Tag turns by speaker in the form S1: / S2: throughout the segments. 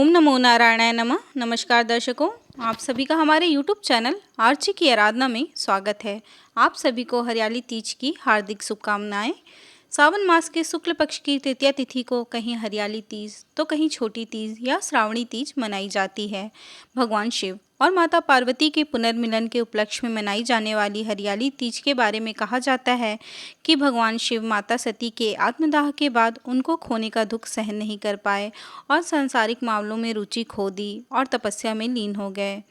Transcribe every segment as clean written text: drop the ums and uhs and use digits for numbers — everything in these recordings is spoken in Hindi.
S1: ओम नमो नारायणाय नमः। नमस्कार दर्शकों, आप सभी का हमारे YouTube चैनल आर्ची की आराधना में स्वागत है। आप सभी को हरियाली तीज की हार्दिक शुभकामनाएं। सावन मास के शुक्ल पक्ष की तृतीया तिथि को कहीं हरियाली तीज तो कहीं छोटी तीज या श्रावणी तीज मनाई जाती है। भगवान शिव और माता पार्वती के पुनर्मिलन के उपलक्ष्य में मनाई जाने वाली हरियाली तीज के बारे में कहा जाता है कि भगवान शिव माता सती के आत्मदाह के बाद उनको खोने का दुख सहन नहीं कर पाए और सांसारिक मामलों में रुचि खो दी और तपस्या में लीन हो गए।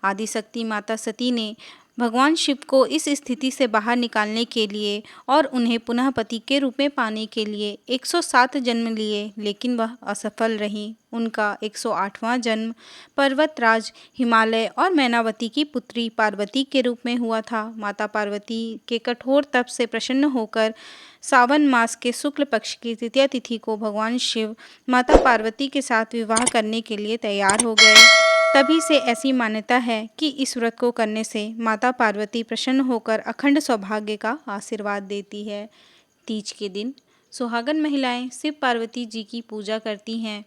S1: आदिशक्ति माता सती ने भगवान शिव को इस स्थिति से बाहर निकालने के लिए और उन्हें पुनः पति के रूप में पाने के लिए 107 जन्म लिए, लेकिन वह असफल रहीं। उनका 108वां जन्म पर्वतराज हिमालय और मैनावती की पुत्री पार्वती के रूप में हुआ था। माता पार्वती के कठोर तप से प्रसन्न होकर सावन मास के शुक्ल पक्ष की तृतीया तिथि को भगवान शिव माता पार्वती के साथ विवाह करने के लिए तैयार हो गए। तभी से ऐसी मान्यता है कि इस व्रत को करने से माता पार्वती प्रसन्न होकर अखंड सौभाग्य का आशीर्वाद देती है। तीज के दिन सुहागन महिलाएं शिव पार्वती जी की पूजा करती हैं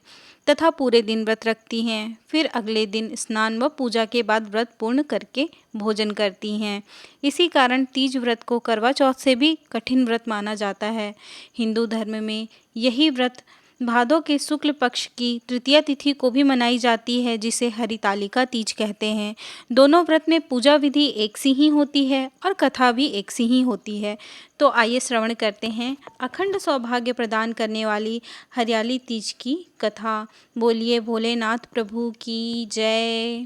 S1: तथा पूरे दिन व्रत रखती हैं। फिर अगले दिन स्नान व पूजा के बाद व्रत पूर्ण करके भोजन करती हैं। इसी कारण तीज व्रत को करवा चौथ से भी कठिन व्रत माना जाता है। हिंदू धर्म में यही व्रत भादों के शुक्ल पक्ष की तृतीया तिथि को भी मनाई जाती है, जिसे हरितालिका तीज कहते हैं। दोनों व्रत में पूजा विधि एक सी ही होती है और कथा भी एक सी ही होती है। तो आइए श्रवण करते हैं अखंड सौभाग्य प्रदान करने वाली हरियाली तीज की कथा। बोलिए भोलेनाथ प्रभु की जय।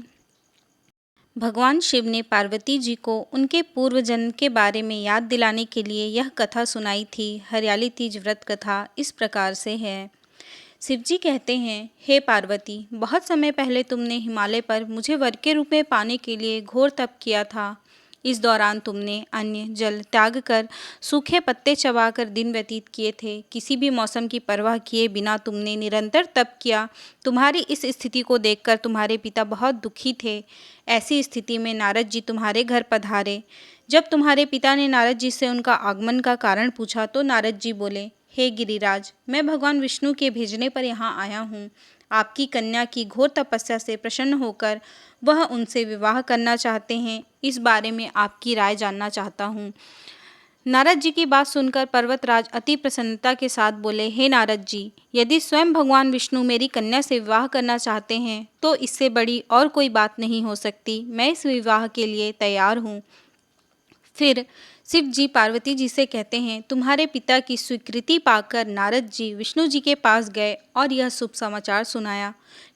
S1: भगवान शिव ने पार्वती जी को उनके पूर्व जन्म के बारे में याद दिलाने के लिए यह कथा सुनाई थी। हरियाली तीज व्रत कथा इस प्रकार से है। शिवजी कहते हैं, हे पार्वती, बहुत समय पहले तुमने हिमालय पर मुझे वर के रूप में पाने के लिए घोर तप किया था। इस दौरान तुमने अन्न जल त्याग कर सूखे पत्ते चबाकर दिन व्यतीत किए थे। किसी भी मौसम की परवाह किए बिना तुमने निरंतर तप किया। तुम्हारी इस स्थिति को देखकर तुम्हारे पिता बहुत दुखी थे। ऐसी स्थिति में नारद जी तुम्हारे घर पधारे। जब तुम्हारे पिता ने नारद जी से उनका आगमन का कारण पूछा तो नारद जी बोले, हे गिरिराज, मैं भगवान विष्णु के भेजने पर यहाँ आया हूँ। आपकी कन्या की घोर तपस्या से प्रसन्न होकर वह उनसे विवाह करना चाहते हैं। इस बारे में आपकी राय जानना चाहता हूँ। नारद जी की बात सुनकर पर्वतराज अति प्रसन्नता के साथ बोले, हे नारद जी, यदि स्वयं भगवान विष्णु मेरी कन्या से विवाह करना चाहते हैं तो इससे बड़ी और कोई बात नहीं हो सकती। मैं इस विवाह के लिए तैयार हूँ। फिर शिव जी पार्वती जी से कहते हैं, तुम्हारे पिता की स्वीकृति पाकर नारद जी विष्णु जी के पास गए और यह शुभ समाचार सुनाया।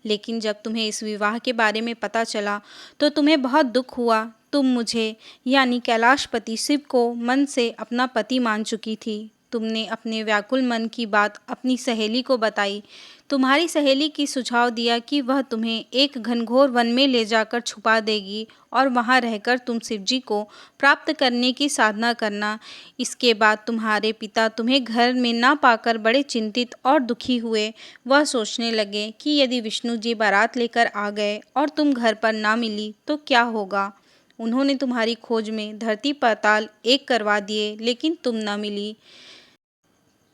S1: लेकिन जब तुम्हें इस विवाह के बारे में पता चला तो तुम्हें बहुत दुख हुआ। तुम मुझे यानी कैलाशपति शिव को मन से अपना पति मान चुकी थी। तुमने अपने व्याकुल मन की बात अपनी सहेली को बताई। तुम्हारी सहेली की सुझाव दिया कि वह तुम्हें एक घनघोर वन में ले जाकर छुपा देगी और वहां रहकर तुम शिवजी को प्राप्त करने की साधना करना। इसके बाद तुम्हारे पिता तुम्हें घर में ना पाकर बड़े चिंतित और दुखी हुए। वह सोचने लगे कि यदि विष्णु जी बारात लेकर आ गए और तुम घर पर ना मिली तो क्या होगा। उन्होंने तुम्हारी खोज में धरती पाताल एक करवा दिए, लेकिन तुम न मिली।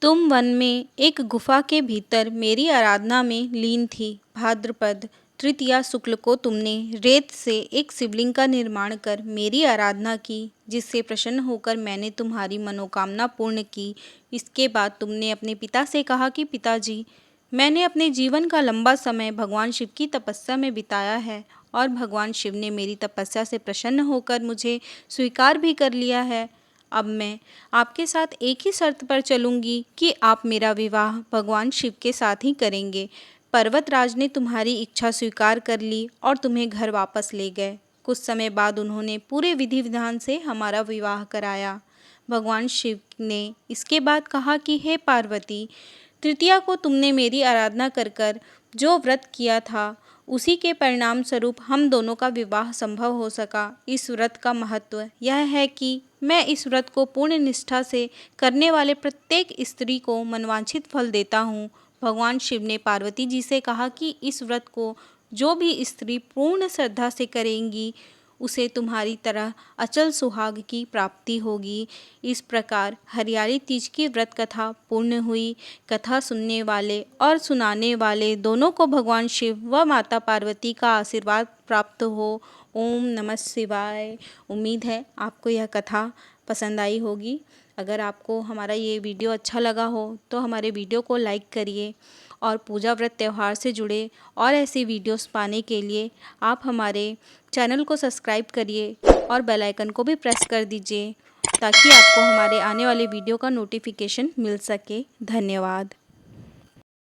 S1: तुम वन में एक गुफा के भीतर मेरी आराधना में लीन थी। भाद्रपद तृतीया शुक्ल को तुमने रेत से एक शिवलिंग का निर्माण कर मेरी आराधना की, जिससे प्रसन्न होकर मैंने तुम्हारी मनोकामना पूर्ण की। इसके बाद तुमने अपने पिता से कहा कि पिताजी, मैंने अपने जीवन का लंबा समय भगवान शिव की तपस्या में बिताया है और भगवान शिव ने मेरी तपस्या से प्रसन्न होकर मुझे स्वीकार भी कर लिया है। अब मैं आपके साथ एक ही शर्त पर चलूंगी कि आप मेरा विवाह भगवान शिव के साथ ही करेंगे। पर्वतराज ने तुम्हारी इच्छा स्वीकार कर ली और तुम्हें घर वापस ले गए। कुछ समय बाद उन्होंने पूरे विधि विधान से हमारा विवाह कराया। भगवान शिव ने इसके बाद कहा कि हे पार्वती, तृतीया को तुमने मेरी आराधना कर कर जो व्रत किया था उसी के परिणाम स्वरूप हम दोनों का विवाह संभव हो सका। इस व्रत का महत्व यह है कि मैं इस व्रत को पूर्ण निष्ठा से करने वाले प्रत्येक स्त्री को मनवांछित फल देता हूँ। भगवान शिव ने पार्वती जी से कहा कि इस व्रत को जो भी स्त्री पूर्ण श्रद्धा से करेंगी उसे तुम्हारी तरह अचल सुहाग की प्राप्ति होगी। इस प्रकार हरियाली तीज की व्रत कथा पूर्ण हुई। कथा सुनने वाले और सुनाने वाले दोनों को भगवान शिव व माता पार्वती का आशीर्वाद प्राप्त हो। ओम नमः शिवाय। उम्मीद है आपको यह कथा पसंद आई होगी। अगर आपको हमारा ये वीडियो अच्छा लगा हो तो हमारे वीडियो को लाइक करिए और पूजा व्रत त्यौहार से जुड़े और ऐसे वीडियोस पाने के लिए आप हमारे चैनल को सब्सक्राइब करिए और बेल आइकन को भी प्रेस कर दीजिए ताकि आपको हमारे आने वाले वीडियो का नोटिफिकेशन मिल सके। धन्यवाद।